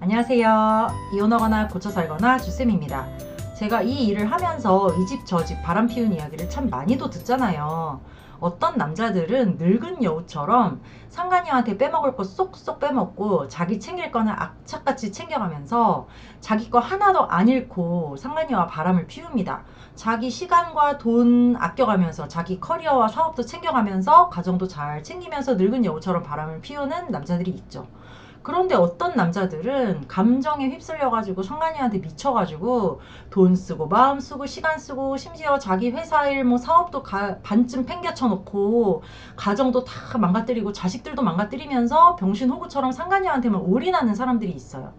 안녕하세요. 이혼하거나 고쳐 살거나 주쌤입니다. 제가 이 일을 하면서 이 집 저 집 바람 피운 이야기를 참 많이도 듣잖아요. 어떤 남자들은 늙은 여우처럼 상간녀한테 빼먹을 거 쏙쏙 빼먹고 자기 챙길 거는 악착같이 챙겨가면서 자기 거 하나도 안 잃고 상간녀와 바람을 피웁니다. 자기 시간과 돈 아껴가면서 자기 커리어와 사업도 챙겨가면서 가정도 잘 챙기면서 늙은 여우처럼 바람을 피우는 남자들이 있죠. 그런데 어떤 남자들은 감정에 휩쓸려가지고 상간녀한테 미쳐가지고 돈 쓰고 마음 쓰고 시간 쓰고 심지어 자기 회사 일 뭐 사업도 반쯤 팽개쳐 놓고 가정도 다 망가뜨리고 자식들도 망가뜨리면서 병신호구처럼 상간녀한테만 올인하는 사람들이 있어요.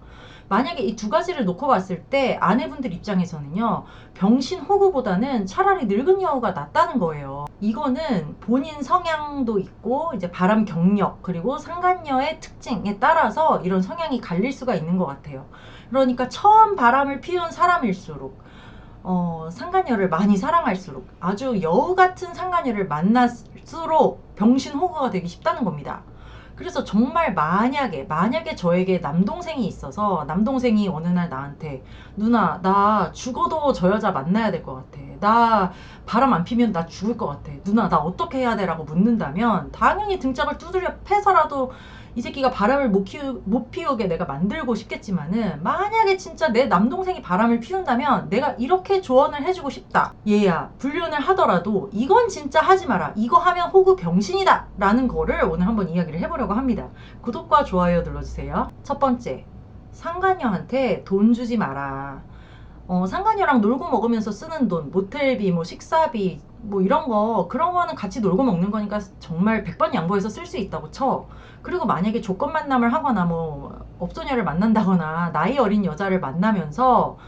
만약에 이 두 가지를 놓고 봤을 때 아내분들 입장에서는요, 병신호구보다는 차라리 늙은 여우가 낫다는 거예요. 이거는 본인 성향도 있고 이제 바람 경력 그리고 상간녀의 특징에 따라서 이런 성향이 갈릴 수가 있는 것 같아요. 그러니까 처음 바람을 피운 사람일수록 상간녀를 많이 사랑할수록 아주 여우 같은 상간녀를 만날수록 병신호구가 되기 쉽다는 겁니다. 그래서 정말 만약에 저에게 남동생이 있어서 남동생이 어느 날 나한테 누나 나 죽어도 저 여자 만나야 될 것 같아. 나 바람 안 피면 나 죽을 것 같아. 누나 나 어떻게 해야 돼? 라고 묻는다면 당연히 등짝을 두드려 패서라도 이 새끼가 바람을 못 피우게 내가 만들고 싶겠지만은 만약에 진짜 내 남동생이 바람을 피운다면 내가 이렇게 조언을 해주고 싶다. 얘야 불륜을 하더라도 이건 진짜 하지 마라. 이거 하면 호구 병신이다. 라는 거를 오늘 한번 이야기를 해보려고 합니다. 구독과 좋아요 눌러주세요. 첫 번째, 상간녀한테 돈 주지 마라. 상간녀랑 놀고 먹으면서 쓰는 돈, 모텔비, 뭐 식사비, 뭐 이런 거, 그런 거는 같이 놀고 먹는 거니까 정말 100번 양보해서 쓸 수 있다고 쳐. 그리고 만약에 조건 만남을 하거나 뭐 업소녀를 만난다거나 나이 어린 여자를 만나면서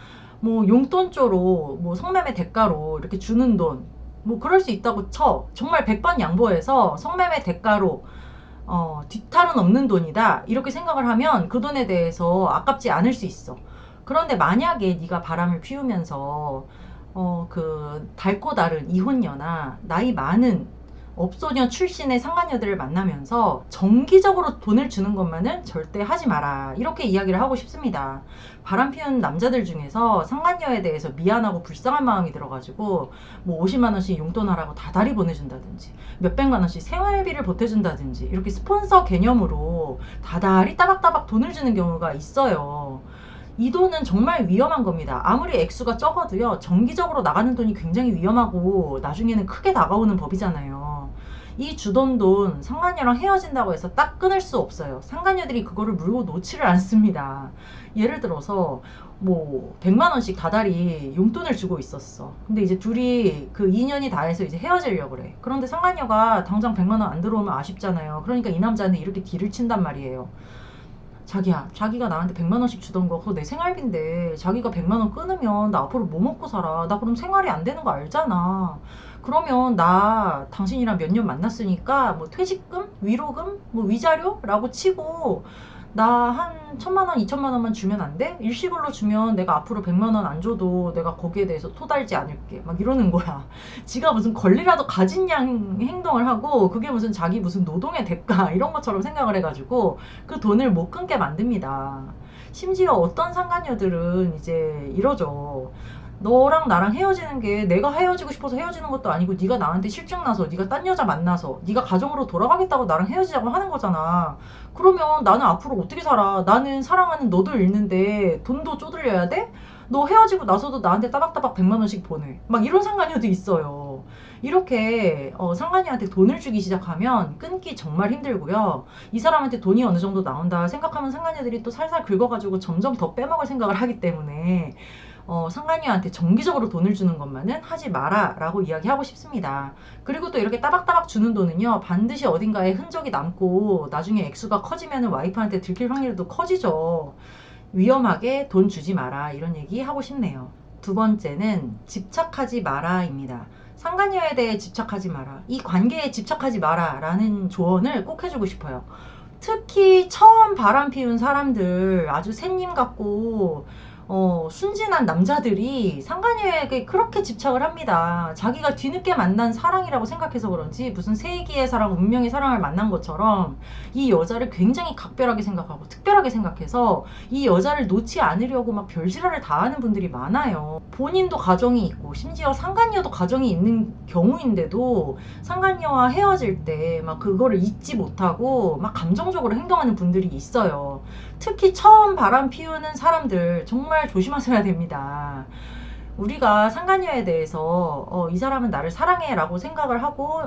뭐 용돈조로 뭐 성매매 대가로 이렇게 주는 돈, 뭐 그럴 수 있다고 쳐. 정말 100번 양보해서 성매매 대가로 뒤탈은 없는 돈이다. 이렇게 생각을 하면 그 돈에 대해서 아깝지 않을 수 있어. 그런데 만약에 네가 바람을 피우면서 그 닳고 다른 이혼녀나 나이 많은 업소녀 출신의 상간녀들을 만나면서 정기적으로 돈을 주는 것만은 절대 하지 마라. 이렇게 이야기를 하고 싶습니다. 바람 피우는 남자들 중에서 상간녀에 대해서 미안하고 불쌍한 마음이 들어가지고 뭐 50만 원씩 용돈하라고 다달이 보내준다든지 몇백만 원씩 생활비를 보태준다든지 이렇게 스폰서 개념으로 다달이 따박따박 돈을 주는 경우가 있어요. 이 돈은 정말 위험한 겁니다. 아무리 액수가 적어도요, 정기적으로 나가는 돈이 굉장히 위험하고 나중에는 크게 다가오는 법이잖아요. 이 주던 돈 상간녀랑 헤어진다고 해서 딱 끊을 수 없어요. 상간녀들이 그거를 물고 놓지를 않습니다. 예를 들어서 뭐 100만 원씩 다달이 용돈을 주고 있었어. 근데 이제 둘이 그 2년이 다 해서 이제 헤어지려고 그래. 그런데 상간녀가 당장 100만 원 안 들어오면 아쉽잖아요. 그러니까 이 남자는 이렇게 딜을 친단 말이에요. 자기야, 자기가 나한테 100만 원씩 주던 거 그거 내 생활비인데 자기가 100만 원 끊으면 나 앞으로 뭐 먹고 살아? 나 그럼 생활이 안 되는 거 알잖아. 그러면 나 당신이랑 몇 년 만났으니까 뭐 퇴직금, 위로금, 뭐 위자료라고 치고 나 한 1,000만 원, 2,000만 원만 주면 안 돼? 일시불로 주면 내가 앞으로 100만 원 안 줘도 내가 거기에 대해서 토달지 않을게. 막 이러는 거야. 지가 무슨 권리라도 가진 양 행동을 하고 그게 무슨 자기 무슨 노동의 대가 이런 것처럼 생각을 해가지고 그 돈을 못 끊게 만듭니다. 심지어 어떤 상간녀들은 이제 이러죠. 너랑 나랑 헤어지는 게 내가 헤어지고 싶어서 헤어지는 것도 아니고 네가 나한테 실증나서 네가 딴 여자 만나서 네가 가정으로 돌아가겠다고 나랑 헤어지자고 하는 거잖아. 그러면 나는 앞으로 어떻게 살아? 나는 사랑하는 너도 잃는데 돈도 쪼들려야 돼? 너 헤어지고 나서도 나한테 따박따박 100만 원씩 보내. 막 이런 상간녀도 있어요. 이렇게 상간녀한테 돈을 주기 시작하면 끊기 정말 힘들고요. 이 사람한테 돈이 어느 정도 나온다 생각하면 상간녀들이 또 살살 긁어가지고 점점 더 빼먹을 생각을 하기 때문에 상간녀한테 정기적으로 돈을 주는 것만은 하지 마라 라고 이야기하고 싶습니다. 그리고 또 이렇게 따박따박 주는 돈은요, 반드시 어딘가에 흔적이 남고 나중에 액수가 커지면 와이프한테 들킬 확률도 커지죠. 위험하게 돈 주지 마라 이런 얘기 하고 싶네요. 두 번째는 집착하지 마라입니다. 상간녀에 대해 집착하지 마라. 이 관계에 집착하지 마라 라는 조언을 꼭 해주고 싶어요. 특히 처음 바람 피운 사람들 아주 새님 같고 순진한 남자들이 상간녀에게 그렇게 집착을 합니다. 자기가 뒤늦게 만난 사랑이라고 생각해서 그런지 무슨 세기의 사랑, 운명의 사랑을 만난 것처럼 이 여자를 굉장히 각별하게 생각하고 특별하게 생각해서 이 여자를 놓지 않으려고 막 별지랄을 다 하는 분들이 많아요. 본인도 가정이 있고 심지어 상간녀도 가정이 있는 경우인데도 상간녀와 헤어질 때 막 그거를 잊지 못하고 막 감정적으로 행동하는 분들이 있어요. 특히 처음 바람 피우는 사람들 정말 조심하셔야 됩니다. 우리가 상간녀에 대해서 이 사람은 나를 사랑해 라고 생각을 하고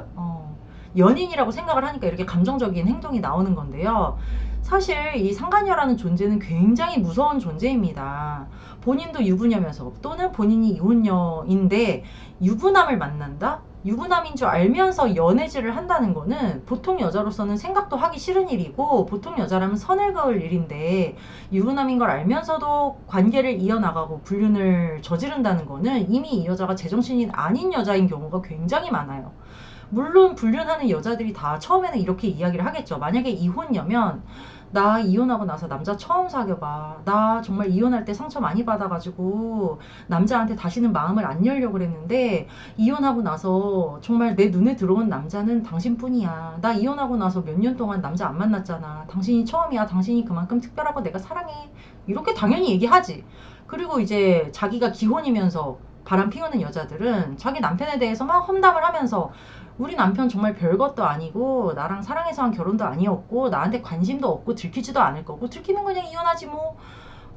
연인이라고 생각을 하니까 이렇게 감정적인 행동이 나오는 건데요. 사실 이 상간녀라는 존재는 굉장히 무서운 존재입니다. 본인도 유부녀면서 또는 본인이 이혼녀인데 유부남을 만난다? 유부남인 줄 알면서 연애질을 한다는 거는 보통 여자로서는 생각도 하기 싫은 일이고 보통 여자라면 선을 그을 일인데 유부남인 걸 알면서도 관계를 이어나가고 불륜을 저지른다는 거는 이미 이 여자가 제정신이 아닌 여자인 경우가 굉장히 많아요. 물론 불륜하는 여자들이 다 처음에는 이렇게 이야기를 하겠죠. 만약에 이혼녀면 나 이혼하고 나서 남자 처음 사귀어봐. 나 정말 이혼할 때 상처 많이 받아가지고 남자한테 다시는 마음을 안 열려고 그랬는데 이혼하고 나서 정말 내 눈에 들어온 남자는 당신뿐이야. 나 이혼하고 나서 몇 년 동안 남자 안 만났잖아. 당신이 처음이야. 당신이 그만큼 특별하고 내가 사랑해. 이렇게 당연히 얘기하지. 그리고 이제 자기가 기혼이면서 바람 피우는 여자들은 자기 남편에 대해서 막 험담을 하면서 우리 남편 정말 별것도 아니고 나랑 사랑해서 한 결혼도 아니었고 나한테 관심도 없고 들키지도 않을 거고 들키면 그냥 이혼하지 뭐.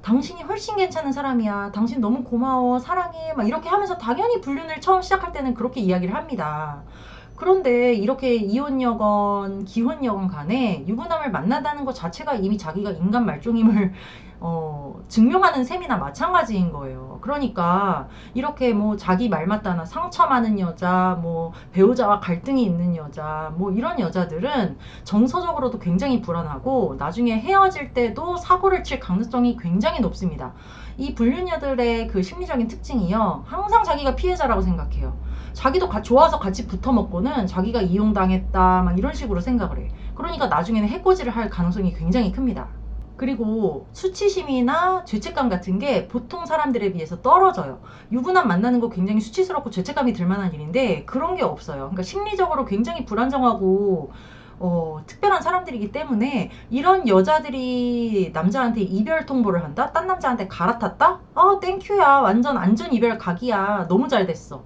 당신이 훨씬 괜찮은 사람이야. 당신 너무 고마워. 사랑해. 막 이렇게 하면서 당연히 불륜을 처음 시작할 때는 그렇게 이야기를 합니다. 그런데 이렇게 이혼녀건 기혼녀건 간에 유부남을 만난다는 것 자체가 이미 자기가 인간 말종임을 증명하는 셈이나 마찬가지인 거예요. 그러니까 이렇게 뭐 자기 말 맞다나 상처 많은 여자, 뭐 배우자와 갈등이 있는 여자, 뭐 이런 여자들은 정서적으로도 굉장히 불안하고 나중에 헤어질 때도 사고를 칠 가능성이 굉장히 높습니다. 이 불륜녀들의 그 심리적인 특징이요. 항상 자기가 피해자라고 생각해요. 자기도 좋아서 같이 붙어 먹고는 자기가 이용당했다 막 이런 식으로 생각을 해. 그러니까 나중에는 해코지를 할 가능성이 굉장히 큽니다. 그리고 수치심이나 죄책감 같은 게 보통 사람들에 비해서 떨어져요. 유부남 만나는 거 굉장히 수치스럽고 죄책감이 들 만한 일인데 그런 게 없어요. 그러니까 심리적으로 굉장히 불안정하고 특별한 사람들이기 때문에 이런 여자들이 남자한테 이별 통보를 한다? 딴 남자한테 갈아탔다? 땡큐야. 완전 안전 이별 각이야. 너무 잘 됐어.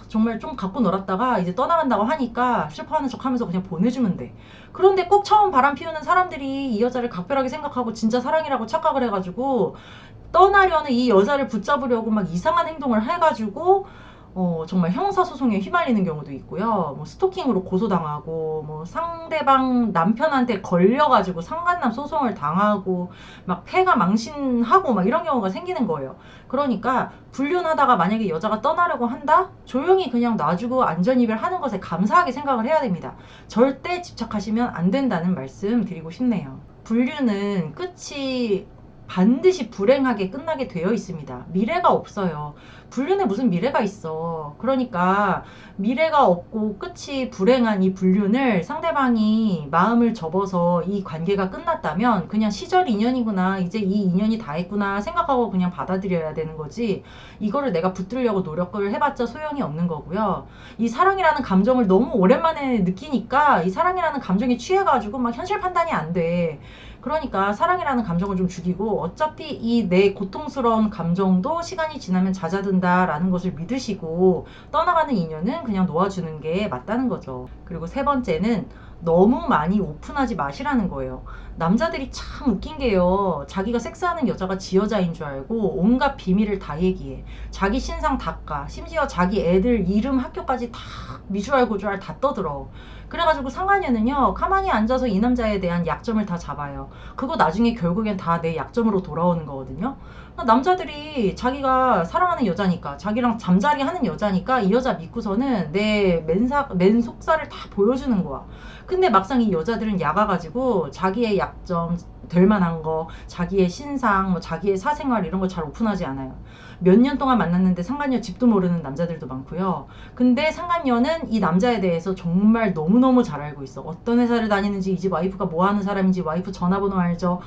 정말 좀 갖고 놀았다가 이제 떠나간다고 하니까 슬퍼하는 척 하면서 그냥 보내주면 돼. 그런데 꼭 처음 바람 피우는 사람들이 이 여자를 각별하게 생각하고 진짜 사랑이라고 착각을 해가지고 떠나려는 이 여자를 붙잡으려고 막 이상한 행동을 해가지고 정말 형사소송에 휘말리는 경우도 있고요. 뭐 스토킹으로 고소당하고, 뭐 상대방 남편한테 걸려가지고 상간남 소송을 당하고, 막 폐가 망신하고, 막 이런 경우가 생기는 거예요. 그러니까 불륜하다가 만약에 여자가 떠나려고 한다? 조용히 그냥 놔주고 안전이별하는 것에 감사하게 생각을 해야 됩니다. 절대 집착하시면 안 된다는 말씀 드리고 싶네요. 불륜은 끝이 반드시 불행하게 끝나게 되어 있습니다. 미래가 없어요. 불륜에 무슨 미래가 있어. 그러니까 미래가 없고 끝이 불행한 이 불륜을 상대방이 마음을 접어서 이 관계가 끝났다면 그냥 시절 인연이구나. 이제 이 인연이 다 했구나 생각하고 그냥 받아들여야 되는 거지. 이거를 내가 붙들려고 노력을 해봤자 소용이 없는 거고요. 이 사랑이라는 감정을 너무 오랜만에 느끼니까 이 사랑이라는 감정에 취해가지고 막 현실 판단이 안 돼. 그러니까 사랑이라는 감정을 좀 죽이고 어차피 이 내 고통스러운 감정도 시간이 지나면 잦아든다라는 것을 믿으시고 떠나가는 인연은 그냥 놓아주는 게 맞다는 거죠. 그리고 세 번째는 너무 많이 오픈하지 마시라는 거예요. 남자들이 참 웃긴 게요. 자기가 섹스하는 여자가 지 여자인 줄 알고 온갖 비밀을 다 얘기해. 자기 신상 다 까. 심지어 자기 애들 이름 학교까지 다 미주알 고주알 다 떠들어. 그래가지고 상관녀는요 가만히 앉아서 이 남자에 대한 약점을 다 잡아요. 그거 나중에 결국엔 다 내 약점으로 돌아오는 거거든요. 남자들이 자기가 사랑하는 여자니까 자기랑 잠자리 하는 여자니까 이 여자 믿고서는 내 맨속살을 다 보여주는 거야. 근데 막상 이 여자들은 약아가지고 자기의 약점 될 만한 거, 자기의 신상, 뭐 자기의 사생활 이런 걸 잘 오픈하지 않아요. 몇 년 동안 만났는데 상간녀 집도 모르는 남자들도 많고요. 근데 상간녀는 이 남자에 대해서 정말 너무너무 잘 알고 있어. 어떤 회사를 다니는지, 이 집 와이프가 뭐 하는 사람인지, 와이프 전화번호 알죠.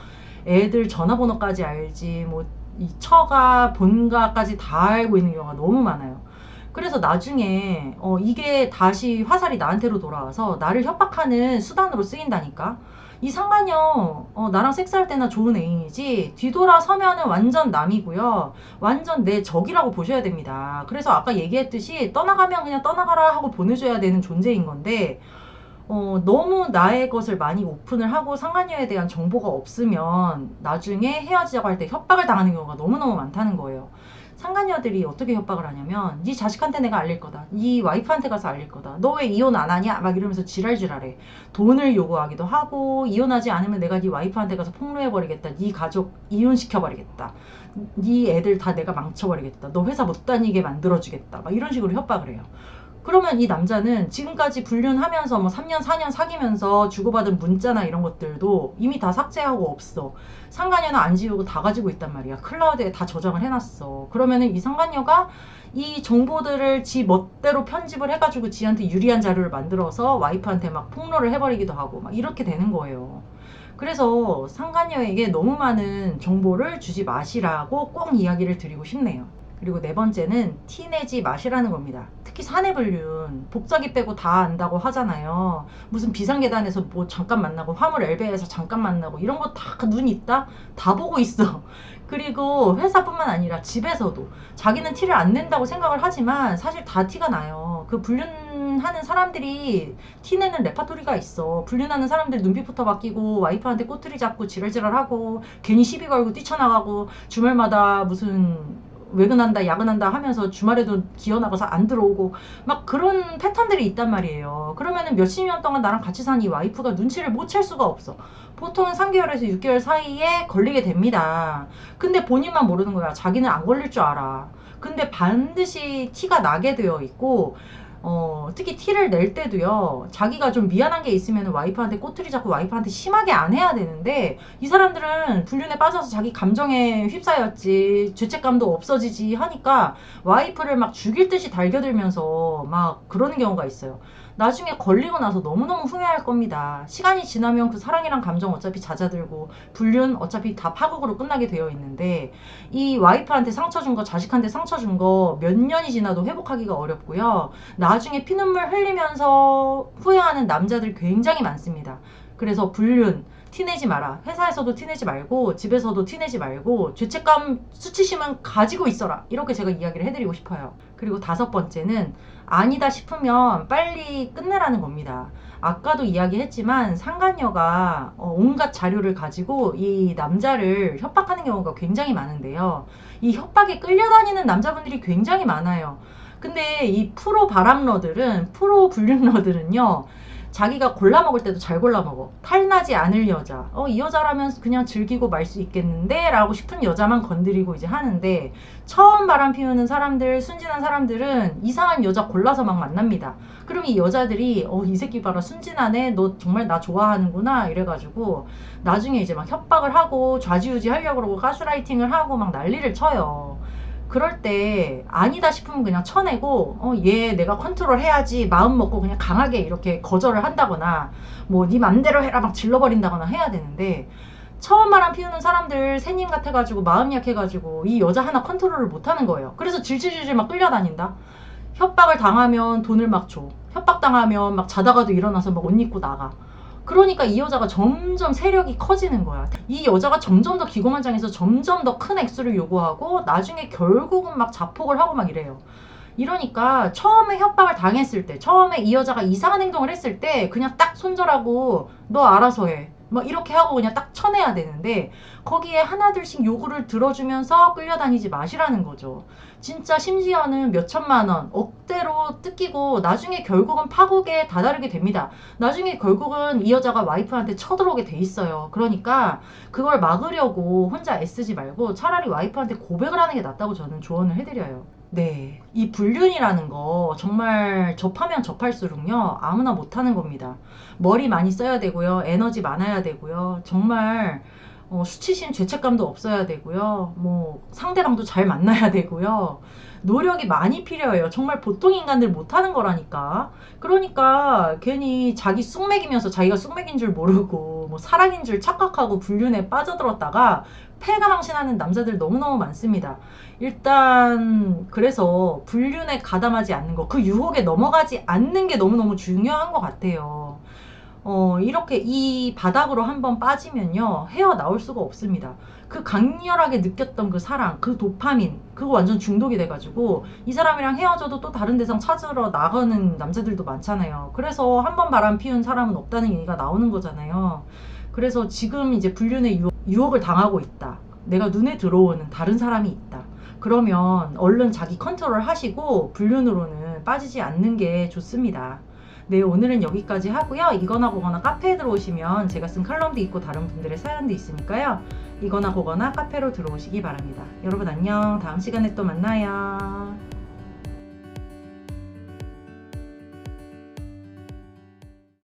애들 전화번호까지 알지. 뭐 이 처가 본가까지 다 알고 있는 경우가 너무 많아요. 그래서 나중에 이게 다시 화살이 나한테로 돌아와서 나를 협박하는 수단으로 쓰인다니까. 이 상관녀 나랑 섹스할 때나 좋은 애인이지 뒤돌아서면은 완전 남이고요. 완전 내 적이라고 보셔야 됩니다. 그래서 아까 얘기했듯이 떠나가면 그냥 떠나가라 하고 보내줘야 되는 존재인 건데 너무 나의 것을 많이 오픈을 하고 상간녀에 대한 정보가 없으면 나중에 헤어지자고 할 때 협박을 당하는 경우가 너무너무 많다는 거예요. 상간녀들이 어떻게 협박을 하냐면 네 자식한테 내가 알릴 거다. 네 와이프한테 가서 알릴 거다. 너 왜 이혼 안 하냐? 막 이러면서 지랄지랄해. 돈을 요구하기도 하고 이혼하지 않으면 내가 네 와이프한테 가서 폭로해버리겠다. 네 가족 이혼시켜버리겠다. 네 애들 다 내가 망쳐버리겠다. 너 회사 못 다니게 만들어주겠다. 막 이런 식으로 협박을 해요. 그러면 이 남자는 지금까지 불륜하면서 뭐 3년, 4년 사귀면서 주고받은 문자나 이런 것들도 이미 다 삭제하고 없어. 상간녀는 안 지우고 다 가지고 있단 말이야. 클라우드에 다 저장을 해놨어. 그러면은 이 상간녀가 이 정보들을 지 멋대로 편집을 해가지고 지한테 유리한 자료를 만들어서 와이프한테 막 폭로를 해버리기도 하고 막 이렇게 되는 거예요. 그래서 상간녀에게 너무 많은 정보를 주지 마시라고 꼭 이야기를 드리고 싶네요. 그리고 네 번째는 티 내지 마시라는 겁니다. 특히 사내불륜, 복자기 빼고 다 안다고 하잖아요. 무슨 비상계단에서 뭐 잠깐 만나고 화물 엘베에서 잠깐 만나고 이런 거 다 눈 있다? 다 보고 있어. 그리고 회사뿐만 아니라 집에서도 자기는 티를 안 낸다고 생각을 하지만 사실 다 티가 나요. 그 불륜하는 사람들이 티 내는 레파토리가 있어. 불륜하는 사람들 눈빛부터 바뀌고 와이프한테 꼬투리 잡고 지랄지랄하고 괜히 시비 걸고 뛰쳐나가고 주말마다 무슨 외근한다 야근한다 하면서 주말에도 기어나가서 안 들어오고 막 그런 패턴들이 있단 말이에요. 그러면은 몇십 년 동안 나랑 같이 산 이 와이프가 눈치를 못 챌 수가 없어. 보통은 3개월에서 6개월 사이에 걸리게 됩니다. 근데 본인만 모르는 거야. 자기는 안 걸릴 줄 알아. 근데 반드시 티가 나게 되어 있고 특히 티를 낼 때도요, 자기가 좀 미안한 게 있으면 와이프한테 꼬투리 잡고 와이프한테 심하게 안 해야 되는데, 이 사람들은 불륜에 빠져서 자기 감정에 휩싸였지, 죄책감도 없어지지 하니까 와이프를 막 죽일 듯이 달겨들면서 막 그러는 경우가 있어요. 나중에 걸리고 나서 너무너무 후회할 겁니다. 시간이 지나면 그 사랑이란 감정 어차피 잦아들고, 불륜 어차피 다 파국으로 끝나게 되어 있는데, 이 와이프한테 상처 준 거, 자식한테 상처 준 거 몇 년이 지나도 회복하기가 어렵고요. 나중에 피눈물 흘리면서 후회하는 남자들 굉장히 많습니다. 그래서 불륜 티내지 마라. 회사에서도 티내지 말고 집에서도 티내지 말고 죄책감 수치심은 가지고 있어라. 이렇게 제가 이야기를 해드리고 싶어요. 그리고 다섯 번째는 아니다 싶으면 빨리 끝내라는 겁니다. 아까도 이야기했지만 상간녀가 온갖 자료를 가지고 이 남자를 협박하는 경우가 굉장히 많은데요. 이 협박에 끌려다니는 남자분들이 굉장히 많아요. 근데 이 프로 바람러들은, 프로 불륜러들은요, 자기가 골라 먹을 때도 잘 골라 먹어. 탈나지 않을 여자. 이 여자라면 그냥 즐기고 말 수 있겠는데? 라고 싶은 여자만 건드리고 이제 하는데, 처음 바람 피우는 사람들, 순진한 사람들은 이상한 여자 골라서 막 만납니다. 그럼 이 여자들이, 이 새끼 봐라, 순진하네? 너 정말 나 좋아하는구나? 이래가지고, 나중에 이제 막 협박을 하고, 좌지우지 하려고 그러고, 가스라이팅을 하고, 막 난리를 쳐요. 그럴 때 아니다 싶으면 그냥 쳐내고 얘 내가 컨트롤 해야지 마음 먹고 그냥 강하게 이렇게 거절을 한다거나 뭐 네 맘대로 해라 막 질러버린다거나 해야 되는데, 처음 바람 피우는 사람들 새님 같아가지고 마음 약해가지고 이 여자 하나 컨트롤을 못하는 거예요. 그래서 질질질질 막 끌려다닌다. 협박을 당하면 돈을 막 줘. 협박당하면 막 자다가도 일어나서 막 옷 입고 나가. 그러니까 이 여자가 점점 세력이 커지는 거야. 이 여자가 점점 더 기고만장해서 점점 더 큰 액수를 요구하고 나중에 결국은 막 자폭을 하고 막 이래요. 이러니까 처음에 협박을 당했을 때, 처음에 이 여자가 이상한 행동을 했을 때 그냥 딱 손절하고 너 알아서 해. 막 이렇게 하고 그냥 딱 쳐내야 되는데, 거기에 하나둘씩 요구를 들어주면서 끌려다니지 마시라는 거죠. 진짜 심지어는 몇 천만 원, 억대로 뜯기고 나중에 결국은 파국에 다다르게 됩니다. 나중에 결국은 이 여자가 와이프한테 쳐들어오게 돼 있어요. 그러니까 그걸 막으려고 혼자 애쓰지 말고 차라리 와이프한테 고백을 하는 게 낫다고 저는 조언을 해드려요. 네. 이 불륜이라는 거 정말 접하면 접할수록요, 아무나 못하는 겁니다. 머리 많이 써야 되고요, 에너지 많아야 되고요, 정말 수치심, 죄책감도 없어야 되고요. 뭐 상대방도 잘 만나야 되고요. 노력이 많이 필요해요. 정말 보통 인간들 못하는 거라니까. 그러니까 괜히 자기 쑥맥이면서 자기가 쑥맥인 줄 모르고 뭐 사랑인 줄 착각하고 불륜에 빠져들었다가 패가망신하는 남자들 너무너무 많습니다. 일단 그래서 불륜에 가담하지 않는 거, 그 유혹에 넘어가지 않는 게 너무너무 중요한 것 같아요. 이렇게 이 바닥으로 한번 빠지면요, 헤어나올 수가 없습니다. 그 강렬하게 느꼈던 그 사랑, 그 도파민, 그거 완전 중독이 돼가지고 이 사람이랑 헤어져도 또 다른 데상 찾으러 나가는 남자들도 많잖아요. 그래서 한 번 바람 피운 사람은 없다는 얘기가 나오는 거잖아요. 그래서 지금 이제 불륜의 유혹을 당하고 있다. 내가 눈에 들어오는 다른 사람이 있다. 그러면 얼른 자기 컨트롤 하시고 불륜으로는 빠지지 않는 게 좋습니다. 네, 오늘은 여기까지 하고요. 이거나 보거나 카페에 들어오시면 제가 쓴 칼럼도 있고 다른 분들의 사연도 있으니까요. 이거나 보거나 카페로 들어오시기 바랍니다. 여러분 안녕. 다음 시간에 또 만나요.